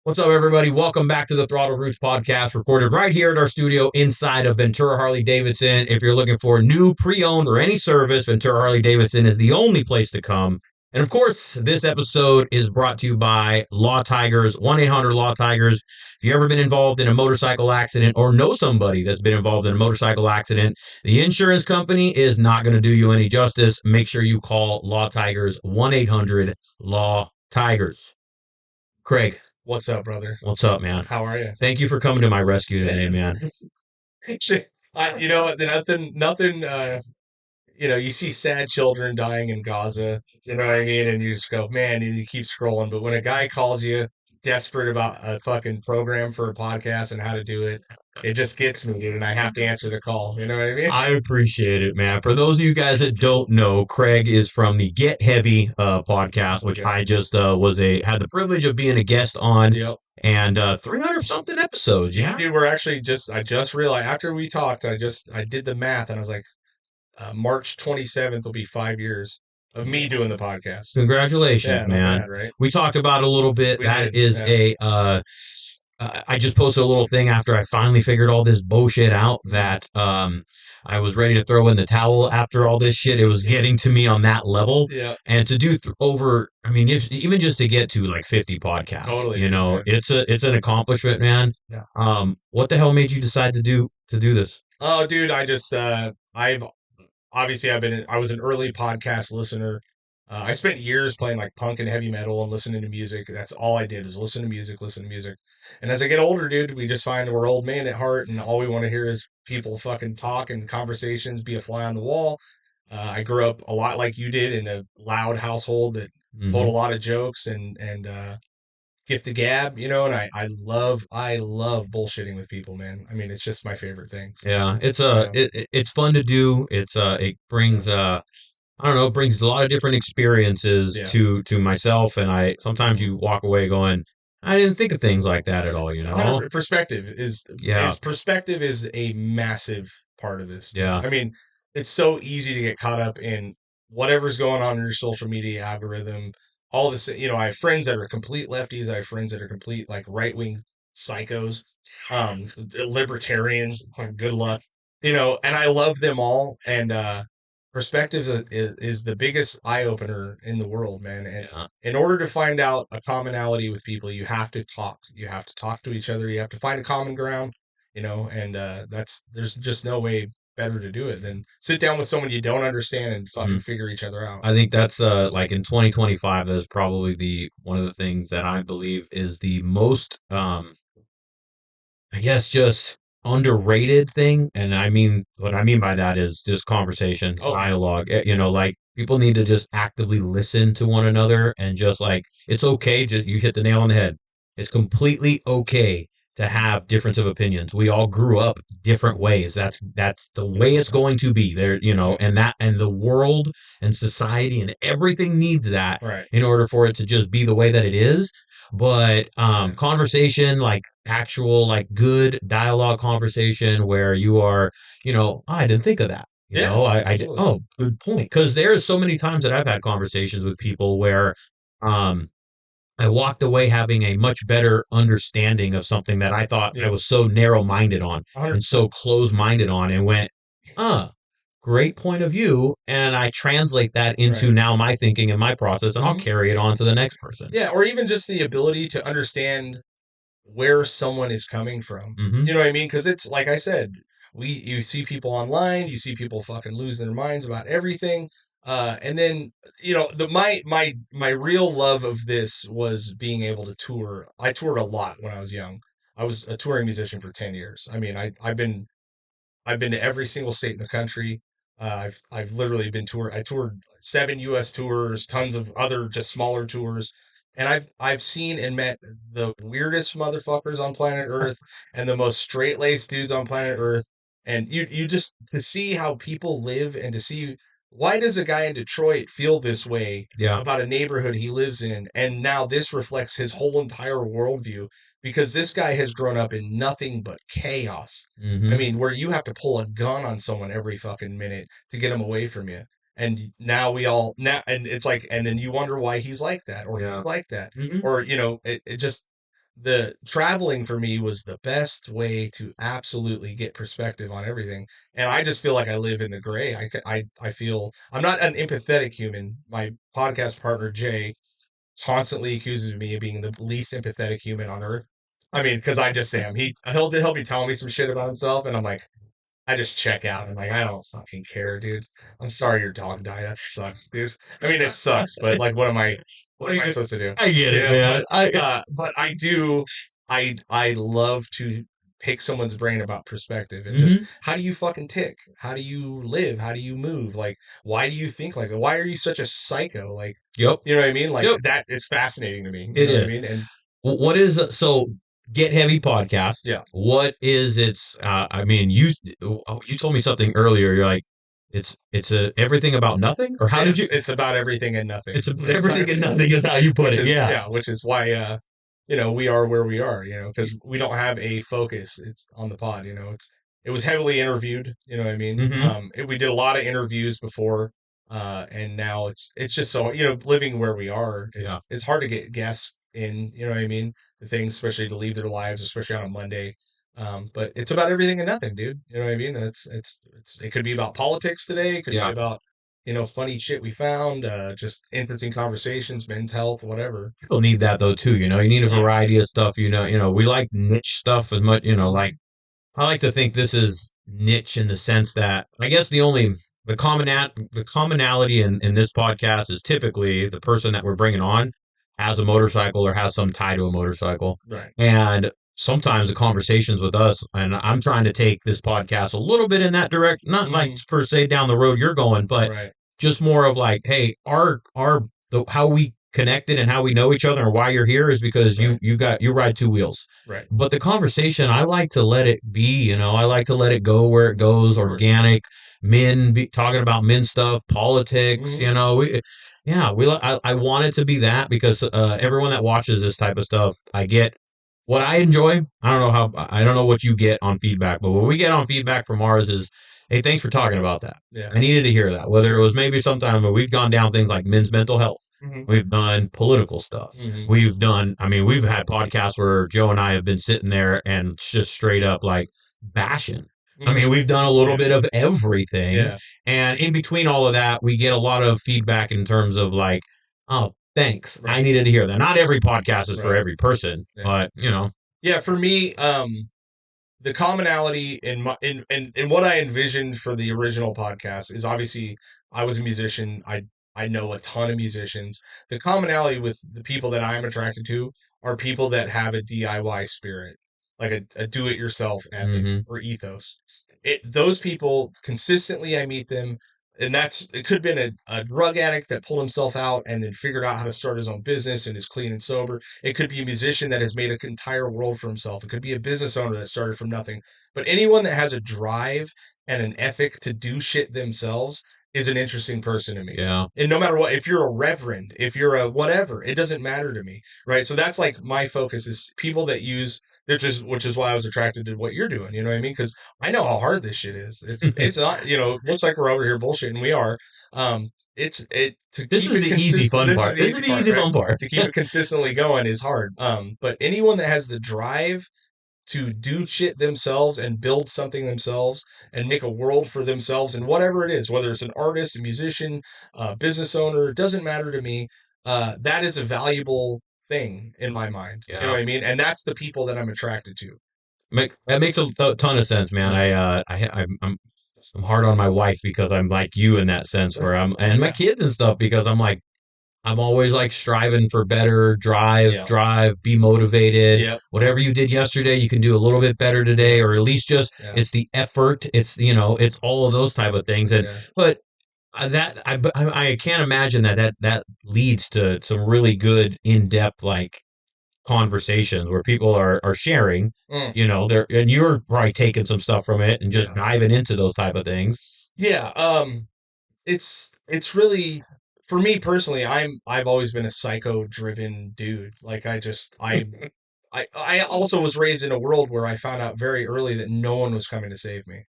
What's up, everybody? Welcome back to the Throttle Roots podcast, recorded right here at our studio inside of Ventura Harley-Davidson. If you're looking for new, pre-owned, or any service, Ventura Harley-Davidson is the only place to come. And of course, this episode is brought to you by Law Tigers, 1-800 Law Tigers. If you've ever been involved in a motorcycle accident or know somebody that's been involved in a motorcycle accident, the insurance company is not going to do you any justice. Make sure you call Law Tigers, 1-800 Law Tigers. Craig, What's up, brother? what's up, man? How are you? Thank you for coming to my rescue today, man. Nothing. You see sad children dying in Gaza. You know what I mean? And you just go, man. And you keep scrolling. But when a guy calls you desperate about a fucking program for a podcast and how to do it, it just gets me, dude. And I have to answer the call. You know what I mean? I appreciate it, man. For those of you guys that don't know, Craig is from the Get Heavy podcast, which Okay. I just had the privilege of being a guest on, Yep. and 300 something episodes. Yeah, Yeah, dude. We're actually I just realized after we talked, I did the math and I was like, March 27th will be 5 years of me doing the podcast. congratulations, Yeah, not man. bad, right? We talked about it a little bit. We That did. is Yeah. I just posted a little thing after I finally figured all this bullshit out Mm. that I was ready to throw in the towel after all this shit. It was getting to me on that level. Yeah, And to do over, I mean, even just to get to like 50 podcasts, totally, dude. Yeah. it's an accomplishment, man. Yeah. What the hell made you decide to do this? Oh, dude, I was an early podcast listener. I spent years playing like punk and heavy metal and listening to music. That's all I did is listen to music. And as I get older, dude, we just find we're old men at heart, and all we want to hear is people fucking talk and conversations, be a fly on the wall. I grew up a lot like you did in a loud household that told a Hmm. lot of jokes and gift the gab, and I love bullshitting with people, man. I mean, it's just my favorite thing. So, Yeah, yeah, it's fun to do. It yeah, brings I don't know, it brings a lot of different experiences yeah. to myself, and I sometimes Mhm. you walk away going, I didn't think of things like that at all, you know? 100 Yeah, perspective is a massive part of this, dude. yeah. I mean, it's so easy to get caught up in whatever's going on in your social media algorithm. All this, I have friends that are complete lefties. I have friends that are complete like right wing psychos, libertarians. Like, good luck, and I love them all. And perspectives is the biggest eye opener in the world, man. And Yeah. in order to find out a commonality with people, you have to talk. You have to talk to each other. You have to find a common ground, and there's just no way better to do it than sit down with someone you don't understand and fucking Mhm. figure each other out. I think that's like in 2025, that's probably the one of the things that I believe is the most I guess just underrated thing. And I mean, what I mean by that is just conversation, Oh, dialogue. Like people need to just actively listen to one another and just like, it's okay. Just you hit the nail on the head. It's completely okay to have difference of opinions. We all grew up different ways. That's the way it's going to be there, yeah, and the world and society and everything needs that right, in order for it to just be the way that it is. But yeah, conversation, like actual like good dialogue conversation where you are, "Oh, I didn't think of that. yeah, absolutely, Oh, good point. Because there's so many times that I've had conversations with people where um I walked away having a much better understanding of something that I thought I yep, was so narrow minded on and 100%, so close minded on, and went, great point of view. And I translate that right. into now my thinking and my process, and I'll Mhm. carry it on to the next person. Yeah, or even just the ability to understand where someone is coming from. Hmm. You know what I mean? Because it's like I said, you see people online, you see people fucking losing their minds about everything, and then my real love of this was being able to tour. I toured a lot when I was young. I was a touring musician for 10 years. I mean, I've been to every single state in the country. I've literally been toured. I toured 7 U.S. tours, tons of other just smaller tours, and I've seen and met the weirdest motherfuckers on planet Earth and the most straight laced dudes on planet Earth. And you just to see how people live and to see why does a guy in Detroit feel this way Yeah. about a neighborhood he lives in, and now this reflects his whole entire worldview because this guy has grown up in nothing but chaos. I Hmm. mean, where you have to pull a gun on someone every fucking minute to get them away from you. And now we all now and it's like and then you wonder why he's like that or she's Yeah. like that. Hmm. Or, it just the traveling for me was the best way to absolutely get perspective on everything. And I just feel like I live in the gray. I feel I'm not an empathetic human. My podcast partner, Jay, constantly accuses me of being the least empathetic human on earth. I mean, because I just am. He'll be telling me some shit about himself, and I'm like, I just check out. I'm like, I don't fucking care, dude. I'm sorry your dog died. That sucks, dude. I mean, it sucks, but like, what am I supposed to do? I get it, Yeah, man. but I do. I love to pick someone's brain about perspective and just Mhm. how do you fucking tick? How do you live? How do you move? Like, why do you think like that? Why are you such a psycho? Like, Yep. you know what I mean? Like Yep. that is fascinating to me. You It know what I is. mean? And What is so Get Heavy podcast? yeah, What is its? I mean, you told me something earlier. You're like, it's a everything about nothing, or how did you? it's about everything and nothing. It's about everything and nothing is how you put Which it. is Yeah. yeah, which is why we are where we are, because we don't have a focus. It's on the pod, it was heavily interviewed, you know what I mean? Hmm. We did a lot of interviews before, and now it's just so living where we are. Yeah. It's hard to get guests in, you know what I mean? The things, especially to leave their lives, especially on a Monday. But it's about everything and nothing, dude. You know what I mean? It could be about politics today. It could be Yeah. about funny shit we found, just interesting conversations, men's health, whatever. People need that though too. You need a Yeah. variety of stuff. We like niche stuff as much. Like I like to think this is niche in the sense that I guess the commonality in this podcast is typically the person that we're bringing on has a motorcycle or has some tie to a motorcycle, Right. and sometimes the conversations with us, and I'm trying to take this podcast a little bit in that direction, not like Hmm. per se down the road you're going, but Right. just more of like, hey, how we connected and how we know each other and why you're here is because Right. you ride two wheels. Right. But the conversation, I like to let it be. I like to let it go where it goes, Of course. organic. Talking about men stuff, politics. Hmm. Yeah, I want it to be that because everyone that watches this type of stuff, I get what I enjoy. I don't know what you get on feedback, but what we get on feedback from ours is, hey, thanks for talking about that. Yeah. I needed to hear that. Whether it Sure. was maybe sometime where we've gone down things like men's mental health, Hmm. we've done political stuff. Hmm. We've had podcasts where Joe and I have been sitting there and just straight up like bashing. Hmm. We've done a little Yeah. bit of everything. Yeah. And in between all of that, we get a lot of feedback in terms of like, oh, thanks. I Right. needed to hear that. Not every podcast is for Right. every person, Yeah. but. Yeah. For me, the commonality in what I envisioned for the original podcast is obviously I was a musician. I know a ton of musicians. The commonality with the people that I'm attracted to are people that have a DIY spirit, like a do-it-yourself ethic Hmm. or ethos. Those people consistently I meet them, and it could have been a drug addict that pulled himself out and then figured out how to start his own business and is clean and sober. It could be a musician that has made an entire world for himself. It could be a business owner that started from nothing. But anyone that has a drive and an ethic to do shit themselves is an interesting person to me. Yeah. And no matter what, if you're a reverend, if you're a whatever, it doesn't matter to me, right? So that's like my focus is people that use, which is why I was attracted to what you're doing. You know what I mean? Because I know how hard this shit is. It's not, it looks like we're over here bullshitting. We are. It's it to This keep is it the easy consistent. fun This is part. the This is easy the part, easy right? fun part. To keep it consistently going is hard. But anyone that has the drive to do shit themselves and build something themselves and make a world for themselves and whatever it is, whether it's an artist, a musician, a business owner, it doesn't matter to me. That is a valuable thing in my mind. You know Yeah. what I mean? And that's the people that I'm attracted to. That makes a ton of sense, man. Yeah. I'm hard on my wife because I'm like you in that sense where and my Yeah. kids and stuff because I'm always like striving for better, Yeah. be motivated. Yep. Whatever you did yesterday, you can do a little bit better today, Yep. or at least just Yeah. it's the effort. It's all of those type of things. Yeah. But I can't imagine that leads to some really good in depth like conversations where people are sharing. Mm. And you're probably taking some stuff from it and just Yeah. diving into those type of things. Yeah. It's really for me personally, I've always been a psycho driven dude. Like I also was raised in a world where I found out very early that no one was coming to save me.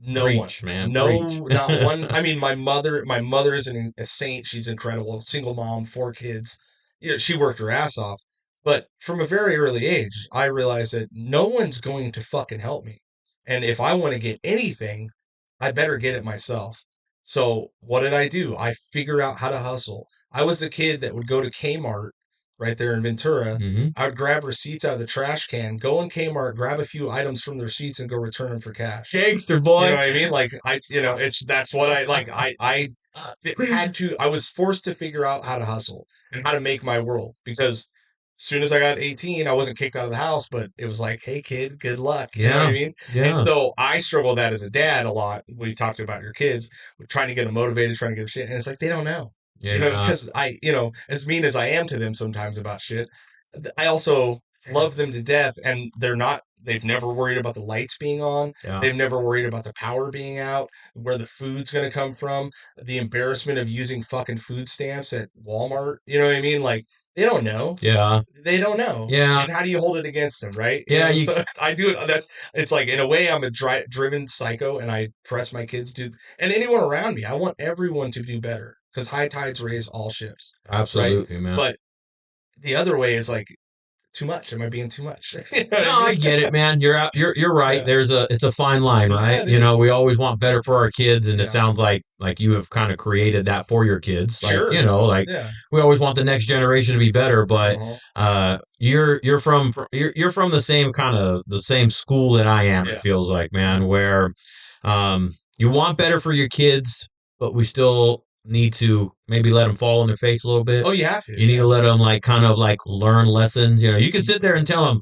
No one. Preach, man, preach. No, not one. I mean, my mother is a saint. She's incredible. Single mom, 4 kids. She worked her ass off. But from a very early age, I realized that no one's going to fucking help me. And if I want to get anything, I better get it myself. So what did I do? I figured out how to hustle. I was the kid that would go to Kmart right there in Ventura. Mm-hmm. I would grab receipts out of the trash can, go in Kmart, grab a few items from the receipts, and go return them for cash. Gangster You know boy. what I mean? Like it's that's what I like. I had to. I was forced to figure out how to hustle and how to make my world because as soon as I got 18, I wasn't kicked out of the house, but it was like, hey kid, good luck. You know what I Yeah. mean? And Yeah. so I struggled that as a dad a lot. We talked about your kids, trying to get them motivated, trying to get them shit, and it's like they don't know. Yeah. Because as mean as I am to them sometimes about shit, I also love them to death, and they've never worried about the lights being on. Yeah. They've never worried about the power being out, where the food's going to come from, the embarrassment of using fucking food stamps at Walmart. You know what I mean? Like, they don't know. Yeah. They don't know. Yeah. And how do you hold it against them, right? Yeah. You. So I do it. It's like, in a way, I'm a driven psycho, and I press my kids to, and anyone around me. I want everyone to do better because high tides raise all ships, right? Absolutely, man. But the other way is like, too much. Am I being too much? You know what No, I I mean? get it, man. You're out. You're right. Yeah. It's a fine line, Yeah, right? it You know, is. we always want better for our kids, and it Yeah. sounds like you have kind of created that for your kids. Like, Sure. like Yeah. we always want the next generation to be better, but Uh-huh. you're from the same kind of the same school that I am. It Yeah. feels like, man, where you want better for your kids, but we still need to maybe let them fall on their face a little bit. Oh, you have to. You need Yeah. to let them like kind of like learn lessons. You know, you can sit there and tell them,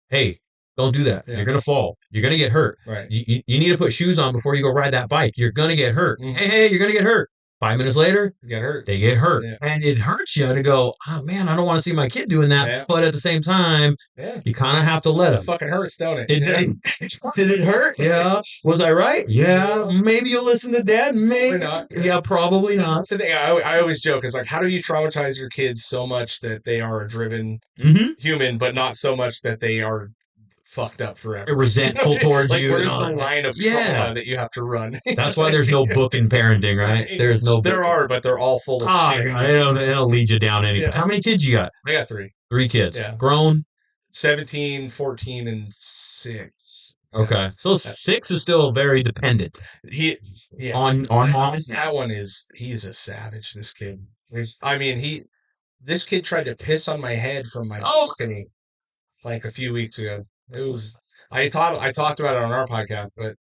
hey, don't do that. You're Yeah. gonna fall. You're gonna get hurt. Right. You need to put shoes on before you go ride that bike. You're gonna get hurt. Mm-hmm. Hey, you're gonna get hurt. 5 minutes later, You get hurt. they get hurt, Yeah. and it hurts you to go. Oh man, I don't want to see my kid doing that. Yeah. But at the same time, Yeah. you kind of have to let It him. fucking hurts, don't it? It, You know? did it hurt? Yeah. Was I right? Yeah. Maybe you'll listen to dad. Probably Maybe. not. Yeah, probably not. That's the thing. I always joke. It's like, how do you traumatize your kids so much that they are a driven Mm-hmm. human, but not so much that they are fucked up forever? Resentful towards Like, you. where's the line of Yeah. trauma that you have to run? That's why there's no book in parenting, right? There's no book. There are, but they're all full of Oh, shit. God, it'll lead you down any. Yeah. How many kids you got? I got three. 3 kids. Yeah. Grown. 17, 14, and 6. Okay. So 6 is still very dependent He, yeah. on mom. That one he's a savage, this kid. This kid tried to piss on my head from my Oh, balcony like a few weeks ago. I talked about it on our podcast, but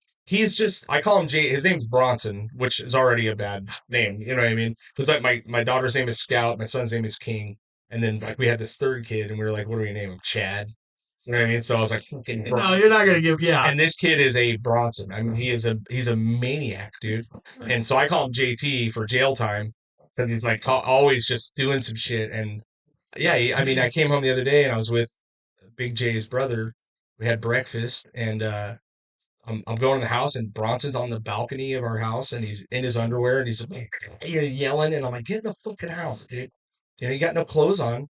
I call him Jay. His name's Bronson, which is already a bad name. You know what I mean? It's like my daughter's name is Scout, my son's name is King, and then like we had this third kid, and we were like, what do we name him? Chad. You know what I mean? So I was like, fucking no, Bronson. you're not gonna give. Yeah. And this kid is a Bronson. I mean, he's a maniac, dude. And so I call him JT for jail time because he's like always just doing some shit. And yeah, I mean, I came home the other day and I was with Big J's brother. We had breakfast, and I'm going in the house, and Bronson's on the balcony of our house, and he's in his underwear, and he's like, yelling, and I'm like, get in the fucking house, dude. You got no clothes on.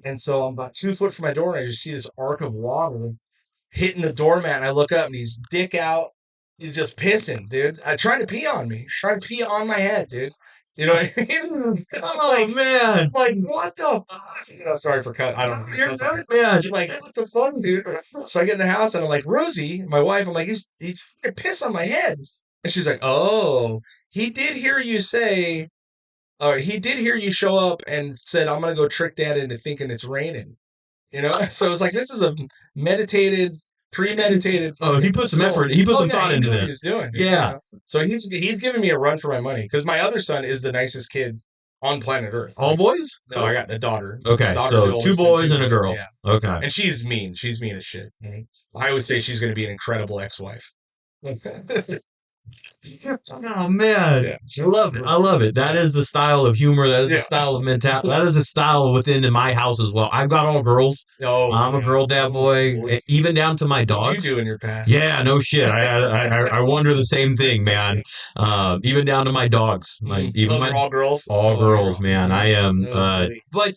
And so I'm about 2 foot from my door, and I just see this arc of water hitting the doormat, and I look up, and he's dick out. He's just pissing, dude. Trying to pee on me. Trying to pee on my head, dude. You know what I mean? Oh man. Like, what the fuck? Sorry for cut. I don't know. You're not, man. Like, what the fuck, dude? So I get in the house, and I'm like, Rosie, my wife, I'm like, he piss on my head. And she's like, oh, he did hear you say, or he did hear you show up and said, I'm going to go trick dad into thinking it's raining. So it's like, this is a premeditated. Oh, he put some effort. He put some thought into this. He's doing. Yeah. So he's giving me a run for my money because my other son is the nicest kid on planet Earth. All boys? No, I got a daughter. Okay, so 2 boys and a girl. Yeah. Okay. And she's mean. She's mean as shit. I would say she's going to be an incredible ex-wife. Oh man, Yeah. I love it. I love it. That is the style of humor. That is Yeah. the style of mentality. That is a style within my house as well. I've got all girls. Oh, I'm a girl dad boy, even down to my What'd dogs. you do in your past? Yeah, no shit. I wonder the same thing, man. Even down to my dogs. They're all girls. all girls, man. I am. Buddy. But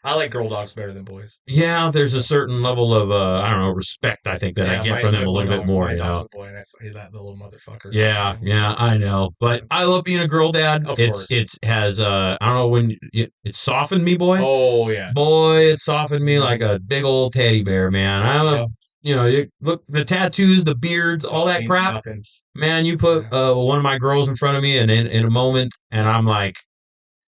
I like girl dogs better than boys. yeah, there's a certain level of I don't know, respect. I think that I get from them a little bit more. My dog's a boy, and that little motherfucker. motherfucker. Yeah, yeah, I know. But I love being a girl dad. Of It's course. it's has I don't know when it softened me, boy. Oh yeah. Boy, it softened me like a big old teddy bear, man. I'm a Yep. look the tattoos, the beards, all Oh, it that means crap. nothing. Man, you put Yeah. one of my girls in front of me, and in a moment, and I'm like,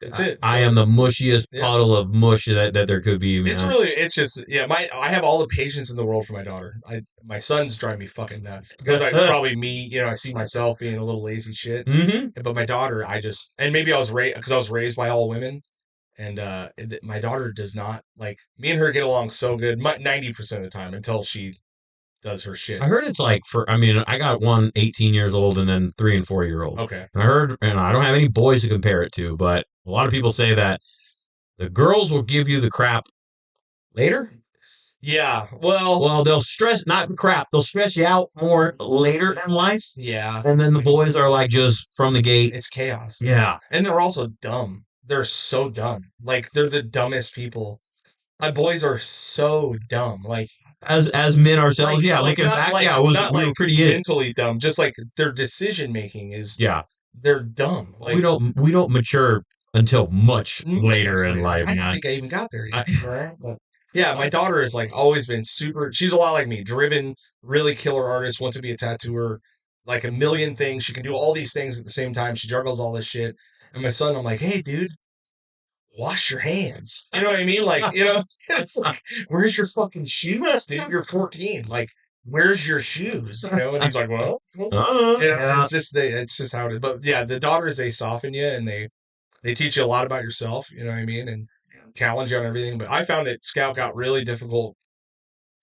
That's it. It's I am over. the mushiest Yeah. puddle of mush that there could be, It's man. really, it's just, yeah. I have all the patience in the world for my daughter. My sons drive me fucking nuts because it's probably me. I see myself being a little lazy shit. Hmm. But my daughter, and maybe I was raised because I was raised by all women, and my daughter does not like me and her get along so good 90% of the time until she does her I shit. heard it's like I mean, I got one 18 years old and then 3 and 4 year old. Okay. And I heard, and I don't have any boys to compare it to, but a lot of people say that the girls will give you the crap later. Yeah. Well. Well, they'll stress, not crap, they'll stress you out more later in life. Yeah. And then the boys are like just from the gate. It's chaos. Yeah. And they're also dumb. They're so dumb. Like they're the dumbest people. My boys are so dumb. As men ourselves, yeah, looking back, yeah, Not we were like pretty in. mentally dumb. Just like their decision making is Yeah. they're dumb. We don't mature until much Much later in later. life, I don't man. think I even got there I, yet. Right? But yeah, my daughter has like always been super. She's a lot like me, driven, really killer artist. Wants to be a tattooer, like a million things. She can do all these things at the same time. She juggles all this shit. And my son, I'm like, hey, dude, wash your hands. You know what I mean? Like, it's like, where's your fucking shoes, dude? You're 14. Like, where's your shoes? And he's like, well, yeah. it's just how it is. But yeah, the daughters, they soften you and they teach you a lot about yourself. You know what I mean? And challenge you on everything. But I found that Scout got really difficult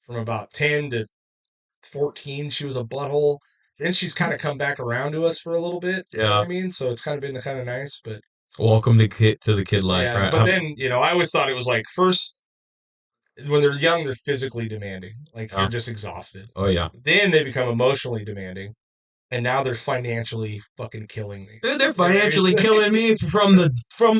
from about 10 to 14. She was a butthole. Then she's kind of come back around to us for a little bit. You know what Yeah. I mean? So it's kind of been kind of nice. But Welcome to the kid life, yeah, right? but then, I always thought it was like first when they're young, they're physically demanding. Like you're Yeah. just exhausted. Oh yeah. Then they become emotionally demanding, and now they're financially fucking killing me. They're financially killing me from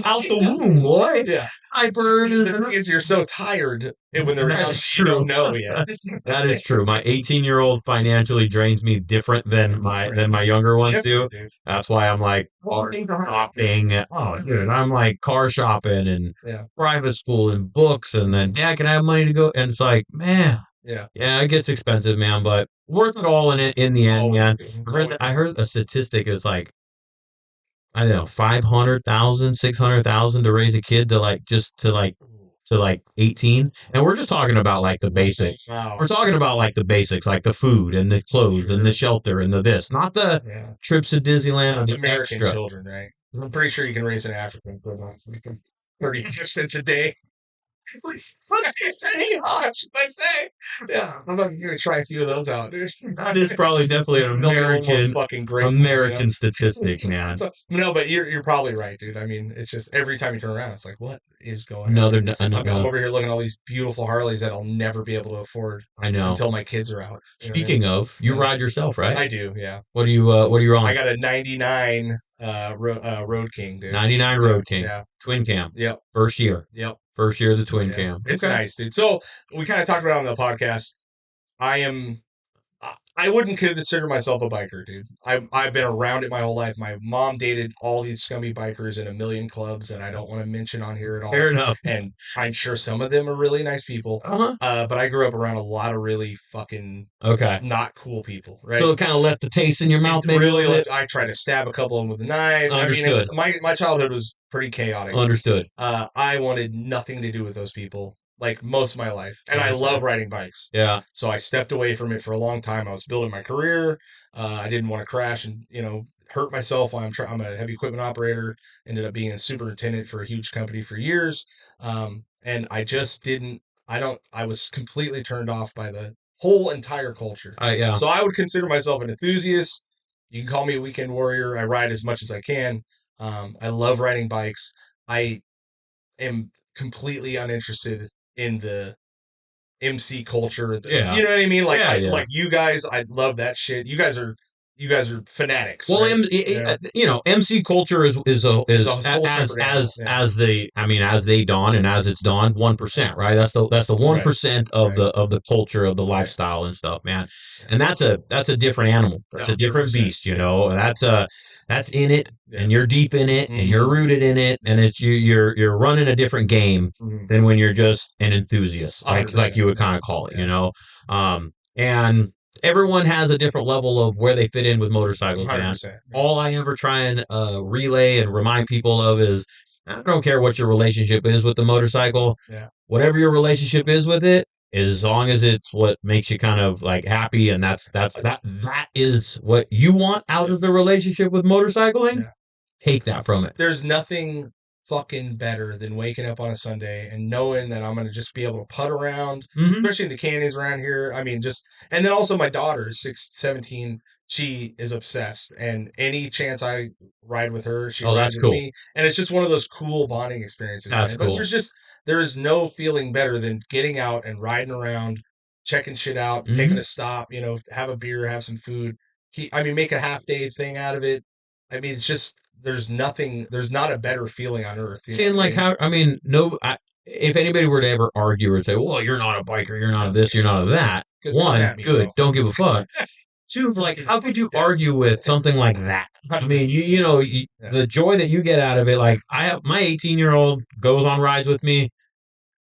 out the womb, boy. Yeah. Hyper. The thing is, you're so tired when they're That young, is you true. don't know yet. That is true. My 18-year-old financially drains me different than my younger ones do. Dude. That's why I'm like car shopping. Oh, dude, I'm like car shopping and Yeah. private school and books, and then Dad, can I have money to go? And it's like, man, Yeah. yeah, it gets expensive, man, but worth it all in the end, Always, man. dude. I heard a statistic is like I don't know 500,000, 600,000 to raise a kid to like just to like 18, and we're just talking about like the basics. Wow. We're talking about like the basics, like the food and the clothes and the shelter and the this, not the Yeah. trips to Disneyland or It's the American extra. children, right? I'm pretty sure you can raise an African for about 30 cents a day. What you say? What I say? Yeah, I'm not gonna try a few of those out, dude. That is probably definitely an They'll be a little more American fucking grateful. American statistic, man. So no, but you're probably right, dude. I mean, it's just every time you turn around, it's like, what is going on? Another, I'm over here looking at all these beautiful Harleys that I'll never be able to afford I know. until my kids are out. You know what I mean? Speaking of, you Yeah. ride yourself, right? I do, yeah. What are you I on? got a 99 Road King, dude. 99 Yeah, Road King, yeah. twin cam, Yep, first year, yep. first year of the twin Yeah. cam. It's Okay. nice, dude. So we kind of talked about it on the podcast. I am I wouldn't consider myself a biker, dude. I've been around it my whole life. My mom dated all these scummy bikers in a million clubs that I don't want to mention on here at all. Fair enough. And I'm sure some of them are really nice people. Uh-huh. But I grew up around a lot of really fucking Okay. not cool people, right? So it kind of left the taste in your mouth, maybe a Really, little bit. I tried to stab a couple of them with a knife. I mean, Understood. my childhood was pretty chaotic. Understood. I wanted nothing to do with those people, like most of my life, and I Understood. love riding bikes. Yeah. So I stepped away from it for a long time. I was building my career. I didn't want to crash and hurt myself. I'm a heavy equipment operator. Ended up being a superintendent for a huge company for years, and I just didn't. I was completely turned off by the whole entire culture. Yeah. So I would consider myself an enthusiast. You can call me a weekend warrior. I ride as much as I can. I love riding bikes. I am completely uninterested in the MC culture. Yeah. You know what I mean? Like Yeah, yeah. like you guys, I love that shit. You guys are you guys are fanatics, Well, right? You know, MC culture is is a whole separate animal. Yeah. as they dawn and as it's dawned 1%, right? That's the one Right. percent Right. of the culture of the Right. lifestyle and stuff, man. Yeah. And that's a different animal. That's No, a different 100%. beast, Yeah. that's in it, Yeah. and you're deep in it, and Hmm. you're rooted in it, and Yeah. you're running a different game Hmm. than when you're just an enthusiast, like 100%. you would Yeah. kind of call it, Yeah. and everyone has a different level of where they fit in with motorcycles, man. 100%. Yeah. All I ever try and relay and remind people of is I don't care what your relationship is with the motorcycle. Yeah. Whatever your relationship is with it, as long as it's what makes you kind of like happy, and that is what you want out Yeah. of the relationship with motorcycling. Yeah. Take that from it. There's nothing fucking better than waking up on a Sunday and knowing that I'm going to just be able to putt around, Hmm. especially in the canyons around here. I mean, just, and then also my daughter is 17. She is obsessed. And any chance I ride with her, she Oh, rides that's with cool. me. And it's just one of those cool bonding experiences, That's man. But cool. there is no feeling better than getting out and riding around, checking shit out, taking Hmm. a stop, have a beer, have some food. I mean, make a half day thing out of it. I mean, it's just there's not a better feeling on earth. You know Seeing what I like mean? how I mean, no, if anybody were to ever argue or say, "Well, you're not a biker, you're not a this, you're not a that," Come one, at me, good, bro. don't give a fuck. Two, like, how could you Yeah, argue with something like that? I mean, yeah. the joy that you get out of it. Like, I have my 18-year-old goes on rides with me.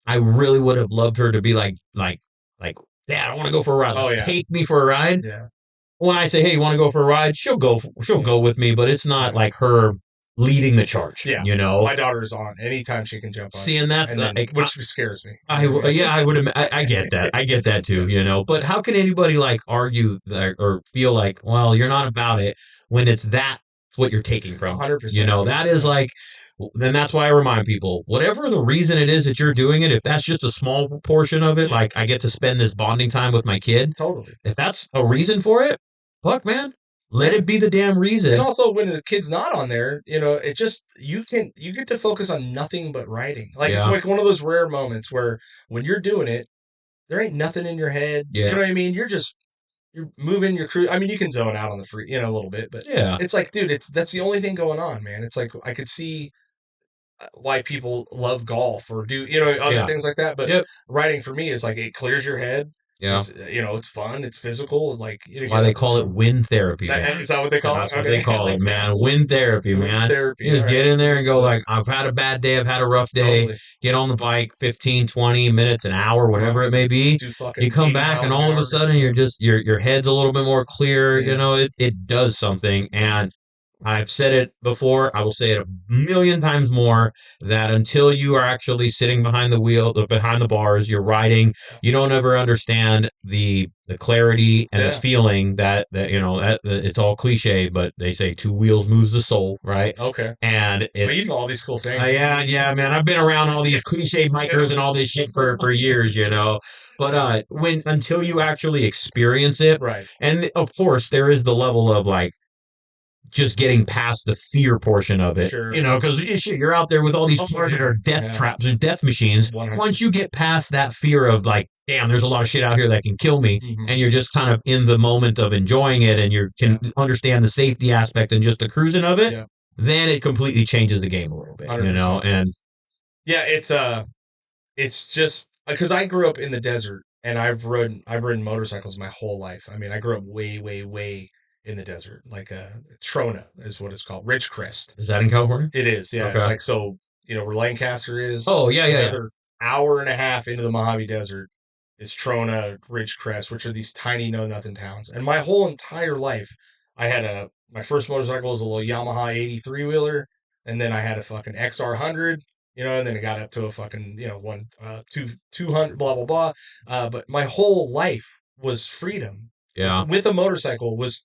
I really would have loved her to be like, Dad, I want to go for a ride. Oh Like, yeah, take me for a ride. yeah, When I say, hey, you want to go for a ride? She'll yeah, go with me, but it's not yeah, like her leading the charge. yeah. My daughter's on anytime she can jump on, Seeing that's and then like which scares me. You know what I yeah, mean? I would. I get that. I get that too. Yeah, But how can anybody like argue that or feel like, well, you're not about it when it's that what you're taking from it? 100%, man. That is Yeah, like. Then that's why I remind people, whatever the reason it is that you're doing it, if that's just a small portion of it, yeah, like I get to spend this bonding time with my kid, totally. if that's a reason for it, fuck, man, let Yeah. it be the damn And reason. also when the kid's not on there, it just you get to focus on nothing but writing. Like it's Yeah, like one of those rare moments where when you're doing it, there ain't nothing in your head. You yeah, know what I mean? You're moving your crew. I mean, you can zone out on the free, a little bit, but yeah, it's like, dude, that's the only thing going on, man. It's like I could see why people love golf or do other yeah, things like that, but yep, writing for me is like it clears your head. yeah. It's fun, it's physical, like That's you why get they up. call it wind therapy, man. Is that what they call it? That's what they Okay, I call it, like that. man. Wind therapy, Wind man. You therapy. All just get right, in there and good go stuff. like, I've had a bad day, I've had a rough day. Totally. Get on the bike, 15, 20 minutes, an hour, whatever it may be. Do You fucking come 80 back and miles an all of a hour. sudden Yeah, your head's a little bit more clear. yeah, It does something. yeah, And I've said it before, I will say it a million times more that until you are actually sitting behind the wheel, behind the bars, you're riding, you don't ever understand the clarity and the yeah. feeling that it's all cliche, but they say two wheels moves the soul, right? Okay. And Well, you know it's all these cool sayings. yeah, man. I've been around all these cliche Yeah. bikers and all this shit for years. But when until you actually experience it, Right. and of course there is the level of like just getting past the fear portion of it, Sure. because you're out there with all these Oh, cars that are death yeah. traps and death machines. Once you 100%. get past that fear of like, damn, there's a lot of shit out here that can kill me, Hmm. and you're just kind of in the moment of enjoying it, and you can Yeah. understand the safety aspect and just the cruising of it, Yeah. then it completely changes the game a little bit. 100%. And Yeah, it's just because I grew up in the desert and I've ridden motorcycles my whole life. I mean, I grew up way, way, way in the desert, like Trona is what it's called, Ridgecrest. is that in California? It is, yeah. It's Okay. like so, where Lancaster is, Oh yeah, yeah, yeah. another hour and a half into the Mojave Desert is Trona, Ridgecrest, which are these tiny know nothing towns. And my whole entire life, I had my first motorcycle was a little Yamaha 83 wheeler, and then I had a fucking XR 100, and then it got up to a fucking one 200 blah blah blah. But my whole life was freedom. Yeah, With a motorcycle was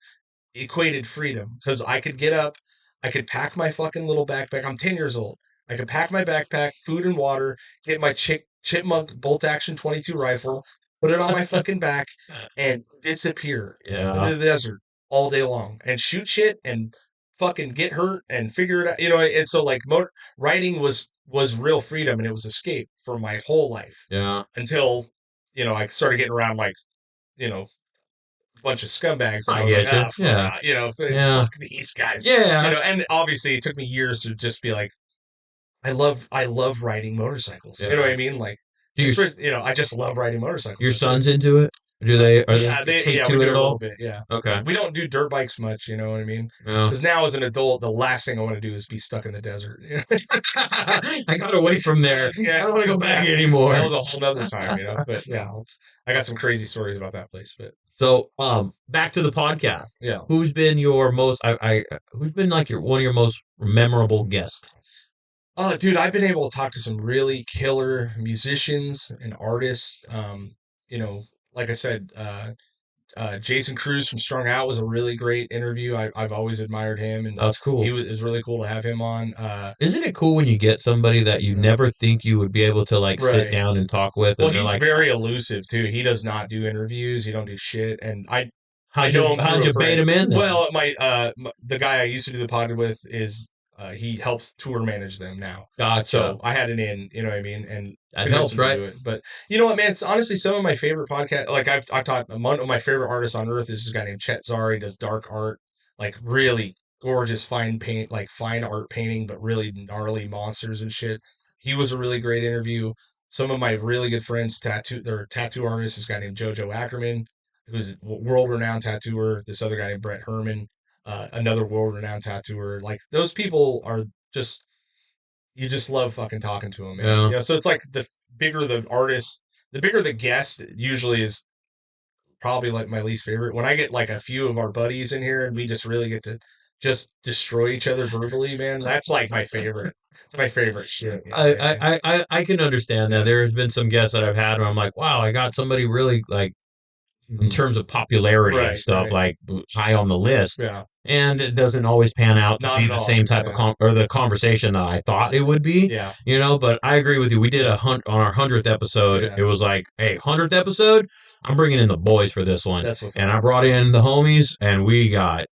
equated freedom because I could get up, I could pack my fucking little backpack. I'm 10 years old. I could pack my backpack, food and water, get my chipmunk bolt action 22 rifle, put it on my fucking back, and disappear yeah, into the desert all day long and shoot shit and fucking get hurt and figure it out. And so like riding was real freedom and it was escape for my whole life yeah. until I started getting around like you know bunch of scumbags, and I I was like, get you. ah, fuck, Yeah. Yeah. fuck these guys, Yeah. and obviously it took me years to just be like, I love riding motorcycles. You know what Yeah. I mean? Like, Do your I just love riding motorcycles. your That's it. sons into it? Do they are they Yeah, take we to it do at a little all? bit. Yeah, Okay. we don't do dirt bikes much. You know what I mean? Yeah. Because now as an adult, the last thing I want to do is be stuck in the desert. I got away from there. I Yeah, don't want to go back that anymore. was a whole nother time, But yeah, I got some crazy stories about that place. But So, back to the podcast. yeah, Who's been your most? Who's been like your one of your most memorable guests? oh, dude, I've been able to talk to some really killer musicians and artists. You know, like I said, Jason Cruz from Strung Out was a really great interview. I've always admired him, and That's cool. it was really cool to have him on. Isn't it cool when you get somebody that you Yeah. never think you would be able to like sit Right. down and talk with, Well, and they're he's like, very elusive too. He does not do interviews. He don't do shit. And I know him how'd through a you bait friend. him in then? Well, the guy I used to do the pod with is he helps tour manage them now. Gotcha. So I had an in, you know what I mean, and That convinced helps, him to right? do it. But you know what, man? It's honestly some of my favorite podcast. Like I've taught one of my favorite artists on earth is this guy named Chet Zari. He does dark art, like really gorgeous fine paint, like fine art painting, but really gnarly monsters and shit. He was a really great interview. Some of my really good friends, they're tattoo artists. This guy named Jojo Ackerman, who's a world-renowned tattooer. This other guy named Brett Herman, another world-renowned tattooer. Like those people are just you just love fucking talking to them, man. Yeah. So it's like the bigger the artist, the bigger the guest usually is probably like my least favorite. When I get like a few of our buddies in here and we just really get to just destroy each other verbally, man, that's like my favorite. It's my favorite shit. I can understand that. Yeah. There has been some guests that I've had where I'm like, wow, I got somebody really like in Mhm. terms of popularity and Right, stuff, right. like high on the list. Yeah. And it doesn't always pan out to Not be at the all. same type of Yeah. or the conversation that I thought it would be, Yeah. But I agree with you. We did Yeah. a hunt on our 100th episode. Yeah. It was like, hey, 100th episode, I'm bringing in the boys for this one. That's what's And up. I brought in the homies, and we got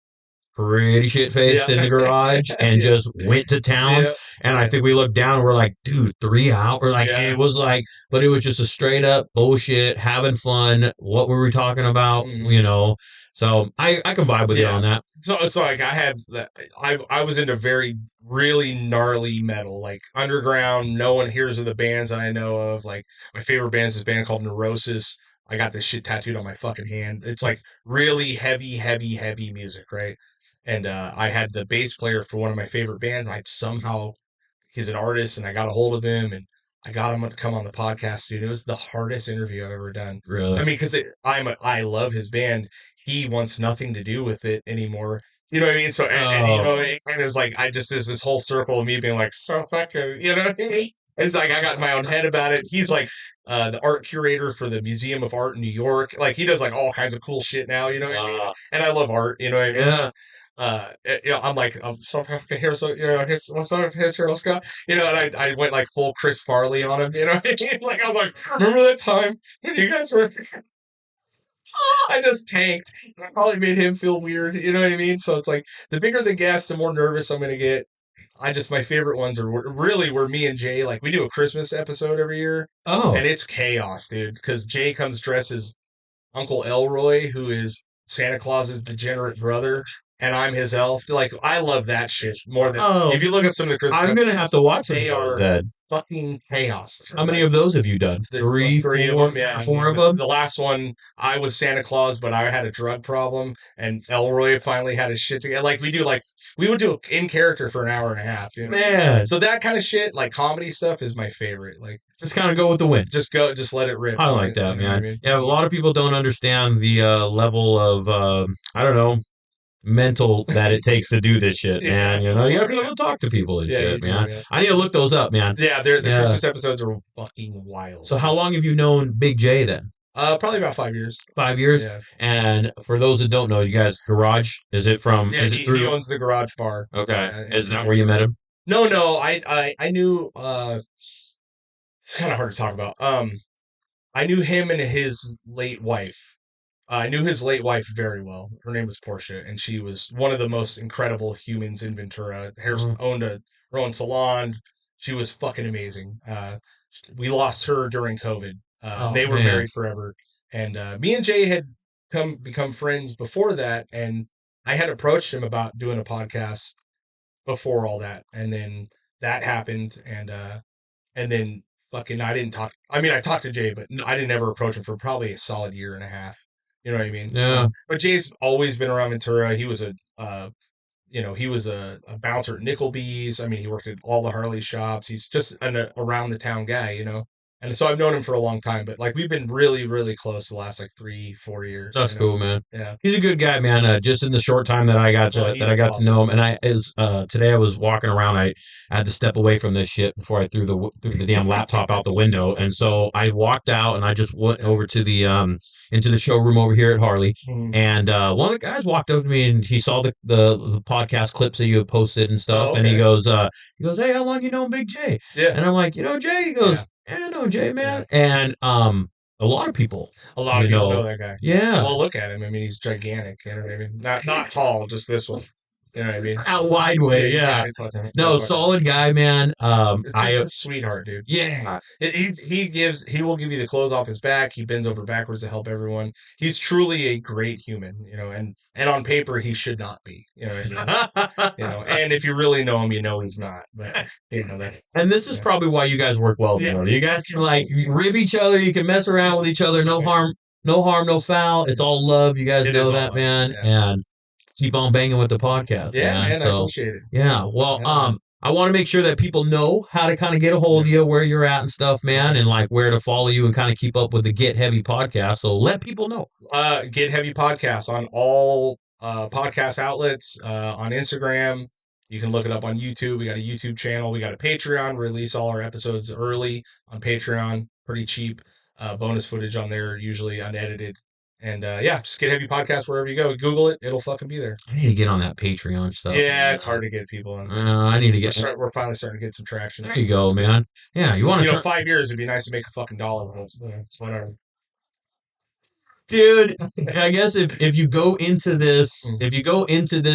pretty shit faced Yeah. in the garage and Yeah. just went to town. Yeah. And I Yeah. think we looked down and we're like, dude, 3 hours. Like Yeah. it was like, but it was just a straight up bullshit, having fun. What were we talking about? Mhm. So I can vibe with you Yeah. on that. So it's like I was into very really gnarly metal, like underground. No one hears of the bands I know of. Like my favorite band is this band called Neurosis. I got this shit tattooed on my fucking hand. It's like really heavy, heavy, heavy music, right? And I had the bass player for one of my favorite bands. I somehow he's an artist, and I got a hold of him, and I got him to come on the podcast, dude. It was the hardest interview I've ever done. I Really. mean, because I love his band. He wants nothing to do with it anymore. You know what I mean? So Oh, and it was like there's this whole circle of me being like, so fucking, you know what I mean? It's like I got in my own head about it. He's like the art curator for the Museum of Art in New York. Like he does like all kinds of cool shit now. You know what I mean? uh, And I love art. You know what I mean? yeah. I'm like, I'm so fucking here, so what's up, his hero Scott, and I went like full Chris Farley on him, you know what I mean? Like I was like, remember that time when you guys were? I just tanked. I probably made him feel weird, you know what I mean? So it's like the bigger the guest, the more nervous I'm gonna get. My favorite ones are really where me and Jay like we do a Christmas episode every year, Oh, and it's chaos, dude, because Jay comes dressed as Uncle Elroy, who is Santa Claus's degenerate brother, and I'm his elf. Like, I love that shit more than oh, if you look up some of the Christmas I'm gonna have episodes, to watch some of they those are then. fucking chaos. How many Like of those have you done? like Three, three of them, four, yeah. four of The them? last one, I was Santa Claus, but I had a drug problem, and Elroy finally had his shit together. Like we would do in character for an hour and a half, Man, So that kind of shit, like comedy stuff, is my favorite. Like just kind of go with the wind. just let it rip, I like dude. that, You know what I man. mean? Yeah, a lot of people don't understand the level of I don't know, mental that it takes to do this shit, Yeah, man. You gotta sorry, be able man. to talk to people and Yeah, you shit, do, man. man. I need to look those up, man. Yeah, the Yeah. Christmas episodes are fucking wild, So how dude. long have you known Big J then? Probably about 5 years. 5 years? Yeah, And for those that don't know, you guys, Garage, yeah. is it He through? owns the Garage Bar. Okay. Is In that where you met Ventura. him? No, no. I knew. It's kind of hard to talk about. I knew him and his late wife. I knew his late wife very well. Her name was Portia, and she was one of the most incredible humans in Ventura. Uh, Owned her own salon. She was fucking amazing. We lost her during COVID, and oh they were man. married forever. And me and Jay had become friends before that, and I had approached him about doing a podcast before all that, and then that happened, and then fucking I didn't talk. I mean, I talked to Jay, but I didn't ever approach him for probably a solid year and a half. You know what I mean? Yeah. But Jay's always been around Ventura. He was he was a bouncer at Nickelbee's. I mean, he worked at all the Harley shops. He's just an around the town guy, you know. And so I've known him for a long time, but like we've been really, really close the last like 3, 4 years. That's You know? cool, man. Yeah. He's a good guy, man. Just in the short time that Well, that he's I got to awesome. know him, and today I was walking around. I had to step away from this shit before I threw the damn laptop out the window, and so I walked out and I just went Yeah. over to the into the showroom over here at Harley, Mhm. and one of the guys walked up to me and he saw the podcast clips that you had posted and stuff, Oh, and okay. he goes, hey, how long you known Big J? Yeah. And I'm like, you know Jay? He Yeah. goes, yeah, I know Jay, man, Yeah. and a lot of people, A lot of you people know know, that guy. yeah. Well, look at him. I mean, he's gigantic. You know what I mean? Not tall, just this one. You know what I mean? Out wide Yeah, way, he's yeah. got it fucking. No, solid guy, man. It's just a sweetheart, dude. Yeah, He will give you the clothes off his back. He bends over backwards to help everyone. He's truly a great human, you know. And on paper, he should not be. You know what I mean? You know. And if you really know him, you know he's not. But you know that. and this is Yeah. probably why you guys work well Yeah. together. You guys can like rib each other. You can mess around with each other. No harm, no foul. It's all love. You guys It know is all that, love. man. Yeah. And keep on banging with the podcast, Yeah, man. man. I So appreciate it. yeah, well, Hell yeah. I want to make sure that people know how to kind of get a hold of you, where you're at and stuff, man, and like where to follow you and kind of keep up with the Get Heavy podcast. So let people know. Get Heavy Podcast on all podcast outlets, on Instagram. You can look it up on YouTube. We got a YouTube channel. We got a Patreon. Release all our episodes early on Patreon, pretty cheap. Bonus footage on there, usually unedited. And yeah, just Get Heavy Podcast wherever you go. Google it. It'll fucking be there. I need to get on that Patreon stuff. Yeah, it's hard to get people on. I need to get. We're finally starting to get some traction. There you go, man. Yeah, you want to. 5 years, it'd be nice to make a fucking dollar. Whatever. Dude, I guess if you go into this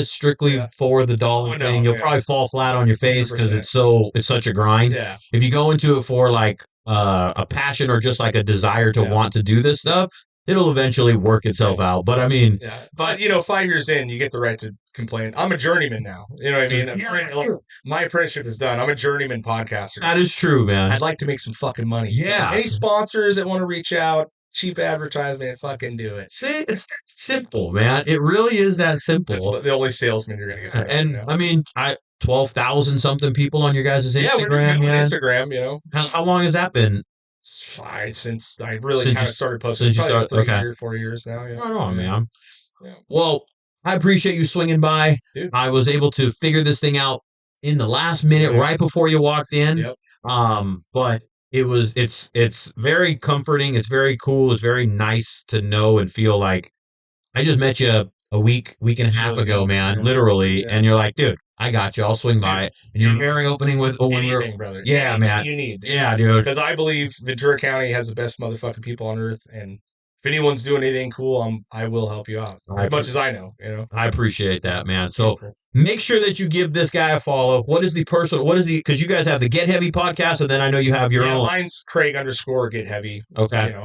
strictly Yeah. for the dollar thing, you'll probably fall flat on your face because 100%. it's such a grind. Yeah. If you go into it for like a passion or just like a desire to want to do this stuff, it'll eventually work itself out. But I mean, yeah. But 5 years in, you get the right to complain. I'm a journeyman now. You know what I mean? My apprenticeship is done. I'm a journeyman podcaster. That is true, man. I'd like to make some fucking money. Yeah. Any sponsors that want to reach out, cheap advertisement, fucking do it. See, it's that simple, man. It really is that simple. That's the only salesman you're gonna get. Right and now. I mean, 12,000 something people on your guys' Instagram. Yeah, we're doing Instagram. You know, how long has that been? Since I really kind of started posting. Since you started, okay. 4 years now. Yeah. Right on, man. Yeah. Well, I appreciate you swinging by. Dude. I was able to figure this thing out in the last minute, right before you walked in. Yep. But it's very comforting. It's very cool. It's very nice to know and feel like I just met you a week and a half ago, man, literally. Yeah. And you're like, dude, I got you. I'll swing by. And you're very opening with anything, brother. Yeah, anything man. You need. Yeah, dude. Because I believe Ventura County has the best motherfucking people on earth, and if anyone's doing anything cool, I will help you out as much as I know. I appreciate that, man. So make sure that you give this guy a follow. Because you guys have the Get Heavy podcast, and then I know you have your own. Mine's Craig_Get Heavy. Okay.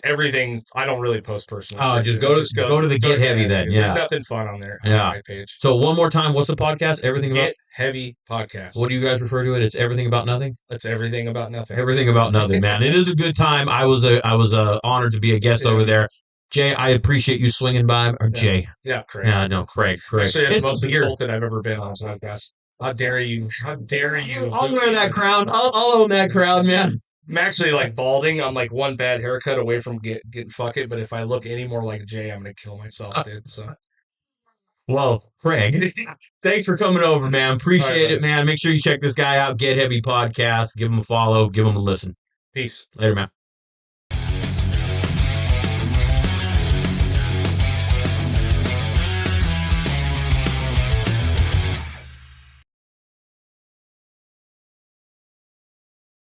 Everything. I don't really post personal. Oh, just go to the Get Heavy then. Yeah. There's nothing fun on there. Yeah. On my page. So one more time, what's the podcast? Everything about Get Heavy Podcast. What do you guys refer to it? It's everything about nothing. It's everything about nothing. Everything about nothing, man. It is a good time. I was honored to be a guest over there. Jay, I appreciate you swinging by. Or Jay. Yeah, Craig. Yeah, no, Craig. Actually, that's the most insulted I've ever been on a podcast. How dare you? How dare you? I'll wear that crown. I'll own that crown, man. I'm actually like balding. I'm like one bad haircut away from getting fuck it. But if I look any more like Jay, I'm gonna kill myself, dude. So. Well, Craig, thanks for coming over, man. Appreciate it, man. Make sure you check this guy out. Get Heavy Podcast. Give him a follow. Give him a listen. Peace. Later, man.